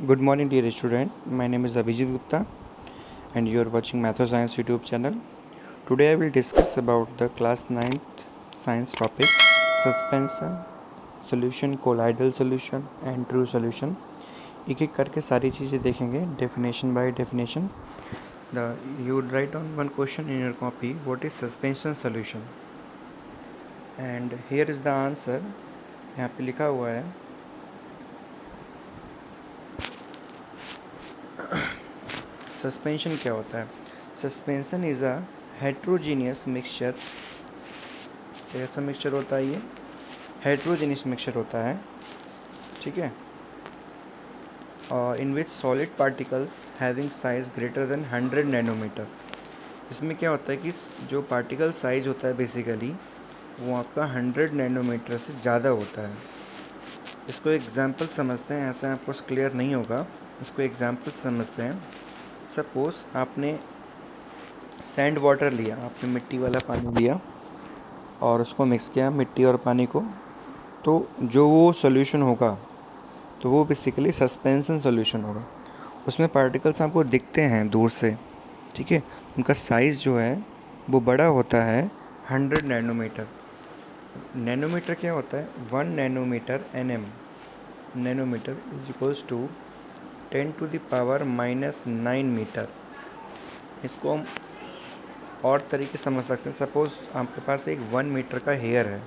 Good morning, dear student. My name is Abhijit Gupta, and you are watching Matho Science YouTube channel. Today, I will discuss about the class 9th science topic: suspension, solution, colloidal solution, and true solution. एक एक करके सारी चीज़ें देखेंगे definition by definition. You would write down one question in your copy. What is suspension solution? And here is the answer. यहाँ पे लिखा हुआ है सस्पेंशन क्या होता है. Suspension is a heterogeneous mixture. कैसा मिक्सचर होता है? ये हेट्रोजीनियस मिक्सचर होता है, ठीक है. और in which solid particles having size greater than 100 nanometre. इसमें क्या होता है कि जो पार्टिकल साइज होता है बेसिकली वो आपका 100 नैनोमीटर से ज़्यादा होता है. इसको एग्जाम्पल समझते हैं, ऐसा आपको क्लियर नहीं होगा. इसको एग्जाम्पल समझते हैं. सपोज आपने सैंड वाटर लिया, आपने मिट्टी वाला पानी लिया और उसको मिक्स किया मिट्टी और पानी को, तो जो वो सॉल्यूशन होगा तो वो बेसिकली सस्पेंशन सॉल्यूशन होगा. उसमें पार्टिकल्स आपको दिखते हैं दूर से, ठीक है. उनका साइज़ जो है वो बड़ा होता है 100 नैनोमीटर. नैनोमीटर क्या होता है? 1 nanometer nm. Nanometer is equals to 10⁻⁻⁹ meter. इसको हम और तरीके समझ सकते हैं. सपोज आपके पास एक 1 मीटर का हेयर है,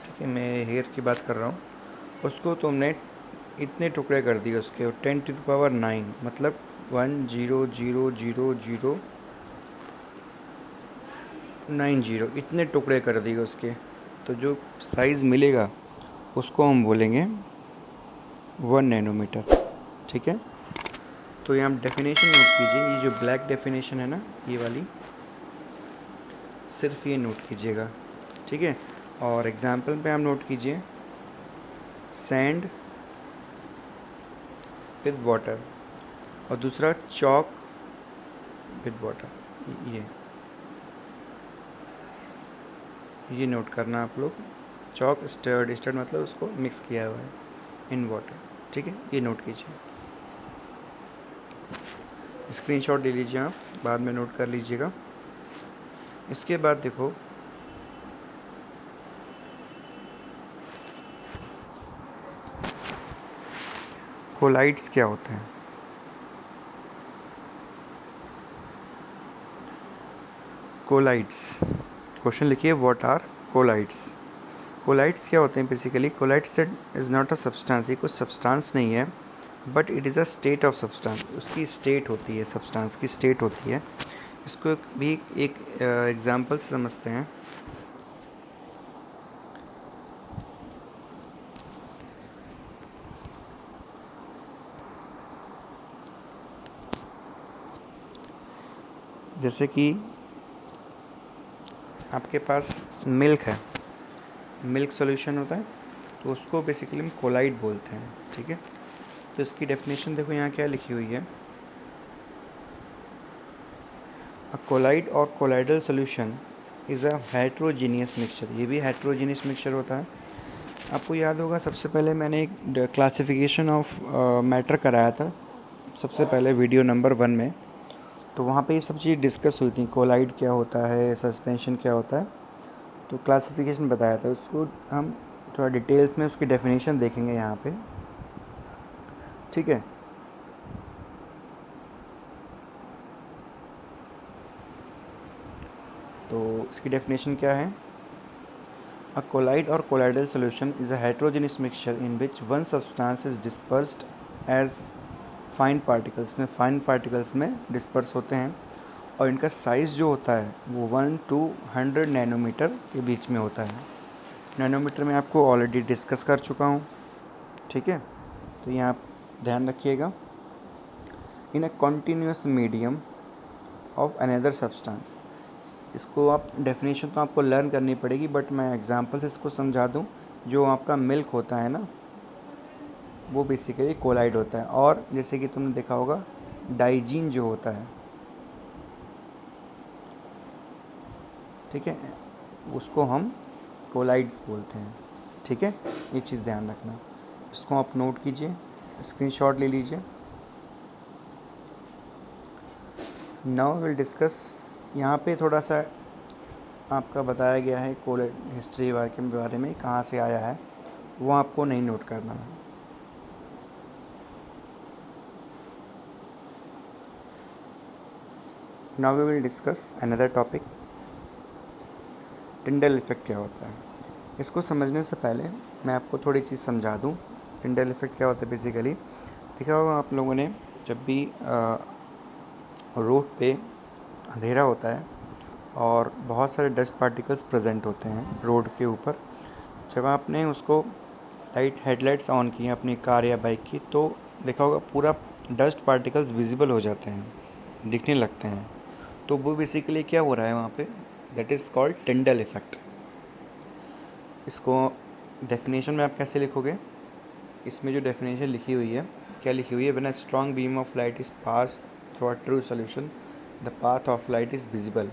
ठीक है. मैं हेयर की बात कर रहा हूँ. उसको तुमने इतने टुकड़े कर दिए उसके 10⁹ मतलब 1000090 इतने टुकड़े कर दिए उसके. तो जो साइज़ मिलेगा उसको हम बोलेंगे 1 नैनोमीटर, ठीक है. तो यहाँ डेफिनेशन नोट कीजिए. ये जो ब्लैक डेफिनेशन है ना, ये वाली, सिर्फ ये नोट कीजिएगा, ठीक है. और एग्जाम्पल पे आप नोट कीजिए सैंड विद वाटर और दूसरा चॉक विद वाटर. ये नोट करना आप लोग. चॉक स्टर्ड मतलब उसको मिक्स किया हुआ है इन वाटर, ठीक है. ये नोट कीजिए, स्क्रीनशॉट ले लीजिए आप, बाद में नोट कर लीजिएगा. इसके बाद देखो कोलाइड्स क्या होते हैं. कोलाइड्स, क्वेश्चन लिखिए व्हाट आर कोलाइड्स. कोलाइड्स क्या होते हैं basically? Colloids is not a substance. ये कुछ सब्सटेंस नहीं है, but it is a state of substance. उसकी स्टेट होती है, सब्सटेंस की स्टेट होती है. इसको भी एक एग्जांपल से समझते हैं. जैसे कि आपके पास मिल्क है, मिल्क सॉल्यूशन होता है, तो उसको बेसिकली हम कोलाइड बोलते हैं, ठीक है. तो इसकी डेफिनेशन देखो यहाँ क्या लिखी हुई है. अ कोलाइड और colloidal solution is a heterogeneous mixture. ये भी हेट्रोजीनियस मिक्सचर होता है. आपको याद होगा सबसे पहले मैंने एक क्लासिफिकेशन ऑफ मैटर कराया था सबसे पहले वीडियो नंबर 1 में. तो वहाँ पे ये सब चीज़ डिस्कस हुई थी. कोलाइड क्या होता है, सस्पेंशन क्या होता है, तो क्लासिफिकेशन बताया था. उसको हम थोड़ा डिटेल्स में उसकी डेफिनेशन देखेंगे यहाँ पे, ठीक है. तो इसकी डेफिनेशन क्या है? अ कोलाइड और colloidal solution is a heterogeneous mixture in which one substance is dispersed as fine particles. में फाइन पार्टिकल्स में डिस्पर्स होते हैं और इनका साइज़ जो होता है वो 1 to 100 नैनोमीटर के बीच में होता है. नैनोमीटर में आपको ऑलरेडी डिस्कस कर चुका हूँ, ठीक है. तो यहाँ आप ध्यान रखिएगा. In a continuous medium of another substance. इसको आप डेफिनेशन तो आपको लर्न करनी पड़ेगी, बट मैं एग्जांपल से इसको समझा दूँ. जो आपका मिल्क होता है ना, वो बेसिकली कोलाइड होता है. और जैसे कि तुमने देखा होगा डाइजीन जो होता है, ठीक है, उसको हम कोलाइड्स बोलते हैं, ठीक है. ये चीज़ ध्यान रखना. इसको आप नोट कीजिए. स्क्रीनशॉट ले लीजिए। नाउ विल डिस्कस, यहाँ पे थोड़ा सा आपका बताया गया है कोलेट हिस्ट्री के बारे में, कहाँ से आया है वो आपको नहीं नोट करना है। Now we will discuss another topic, Tyndall effect क्या होता है। इसको समझने से पहले मैं आपको थोड़ी चीज़ समझा दूँ। टिंडल इफेक्ट क्या होता है बेसिकली, देखा होगा आप लोगों ने, जब भी रोड पे अंधेरा होता है और बहुत सारे डस्ट पार्टिकल्स प्रेजेंट होते हैं रोड के ऊपर, जब आपने उसको हेडलाइट्स ऑन की अपनी कार या बाइक की, तो देखा होगा पूरा डस्ट पार्टिकल्स विजिबल हो जाते हैं, दिखने लगते हैं। तो वो बेसिकली क्या हो रहा है वहाँ पे, that is called Tyndall effect. इसको डेफिनेशन में आप कैसे लिखोगे, इसमें जो डेफिनेशन लिखी हुई है, क्या लिखी हुई है, when a strong beam of light is pass through a true solution the path of light is visible.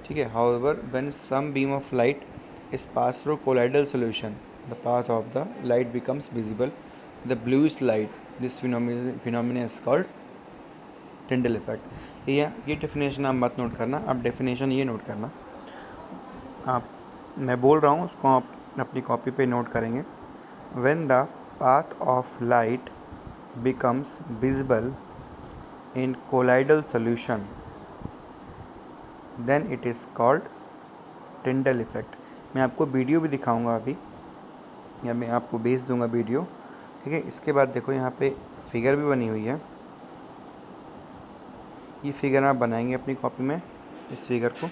ठीक है, however when some beam of light is pass through colloidal solution the path of the light becomes visible the bluish light, this phenomena is called Tyndall effect. ये definition आप मत note करना, आप definition ये note करना, आप मैं बोल रहा हूँ उसको आप अपनी कॉपी पे नोट करेंगे। When the path of light becomes visible in colloidal solution then it is called Tyndall effect। मैं आपको वीडियो भी दिखाऊंगा अभी, या मैं आपको भेज दूंगा वीडियो। ठीक है, इसके बाद देखो यहाँ पे फिगर भी बनी हुई है, ये फिगर आप बनाएंगे अपनी कॉपी में। इस फिगर को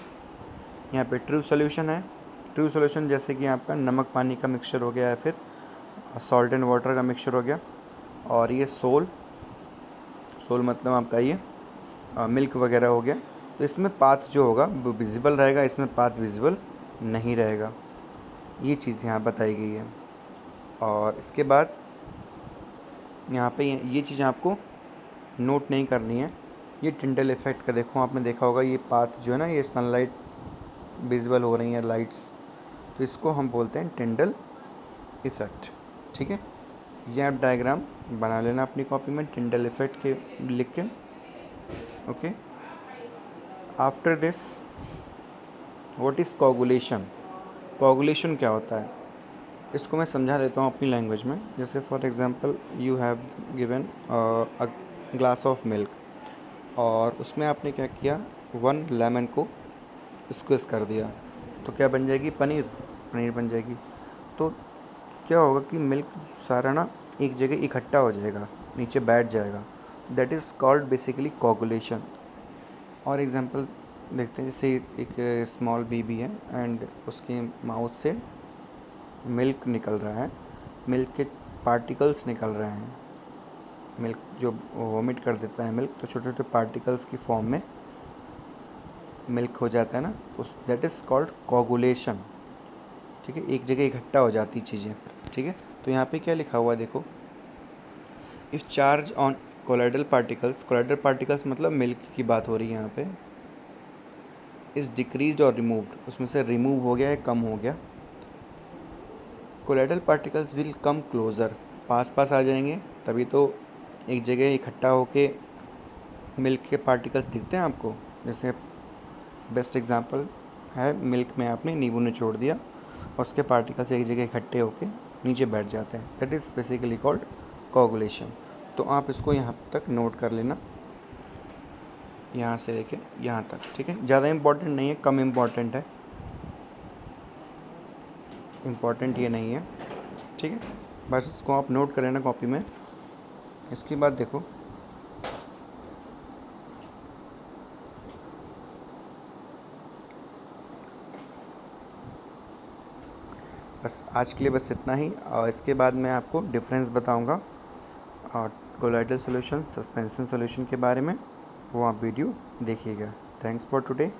यहाँ पे ट्रू सॉल्यूशन है, ट्रू सॉल्यूशन जैसे कि आपका नमक पानी का मिक्सचर हो गया, या फिर सॉल्ट एंड वाटर का मिक्सचर हो गया, और ये सोल मतलब आपका ये मिल्क वगैरह हो गया। तो इसमें पाथ जो होगा वो विजिबल रहेगा, इसमें पाथ विजिबल नहीं रहेगा। ये चीज़ यहाँ बताई गई है। और इसके बाद यहाँ पे ये चीज़ आपको नोट नहीं करनी है। ये टिंडल इफेक्ट का देखो, आपने देखा होगा ये पाथ जो है ना, ये सनलाइट विजिबल हो रही है लाइट्स, तो इसको हम बोलते हैं टिंडल इफेक्ट। ठीक है, ये आप डायग्राम बना लेना अपनी कॉपी में टिंडल इफेक्ट के लिख के। Okay, after this what is coagulation. Coagulation क्या होता है इसको मैं समझा देता हूँ अपनी लैंग्वेज में। जैसे for example you have given a glass of milk, और उसमें आपने क्या किया, 1 लेमन को स्क्विज कर दिया, तो क्या बन जाएगी, पनीर बन जाएगी। तो क्या होगा कि मिल्क सारा ना एक जगह इकट्ठा हो जाएगा, नीचे बैठ जाएगा, that is called basically coagulation. और एग्जांपल देखते हैं, जैसे एक स्मॉल बेबी है एंड उसके माउथ से मिल्क निकल रहा है, मिल्क के पार्टिकल्स निकल रहे हैं। मिल्क जो वोमिट कर देता है मिल्क, तो छोटे छोटे पार्टिकल्स की फॉर्म में मिल्क हो जाता है ना, तो दैट इज़ कॉल्ड कोगुलेशन। ठीक है, एक जगह इकट्ठा हो जाती चीज़ें। ठीक है, तो यहाँ पे क्या लिखा हुआ है देखो, if charge on colloidal particles मतलब मिल्क की बात हो रही है यहाँ पे, इज डिक्रीज और रिमूव्ड, उसमें से रिमूव हो गया है, कम हो गया, colloidal particles will come closer, पास पास आ जाएंगे, तभी तो एक जगह इकट्ठा होके मिल्क के पार्टिकल्स दिखते हैं आपको। जैसे बेस्ट एग्जांपल है, मिल्क में आपने नींबू निचोड़ दिया और उसके पार्टिकल्स एक जगह इकट्ठे होके नीचे बैठ जाते हैं, that is basically called coagulation. तो आप इसको यहाँ तक नोट कर लेना, यहाँ से लेके यहाँ तक। ठीक है, ज़्यादा इम्पोर्टेंट नहीं है, कम इम्पोर्टेंट है, इम्पोर्टेंट ये नहीं है। ठीक है, बस इसको आप नोट कर लेना कॉपी में। इसके बाद देखो, बस आज के लिए बस इतना ही, और इसके बाद मैं आपको डिफरेंस बताऊंगा और कोलाइडल सॉल्यूशन, सस्पेंशन सॉल्यूशन के बारे में, वो आप वीडियो देखिएगा। Thanks for today.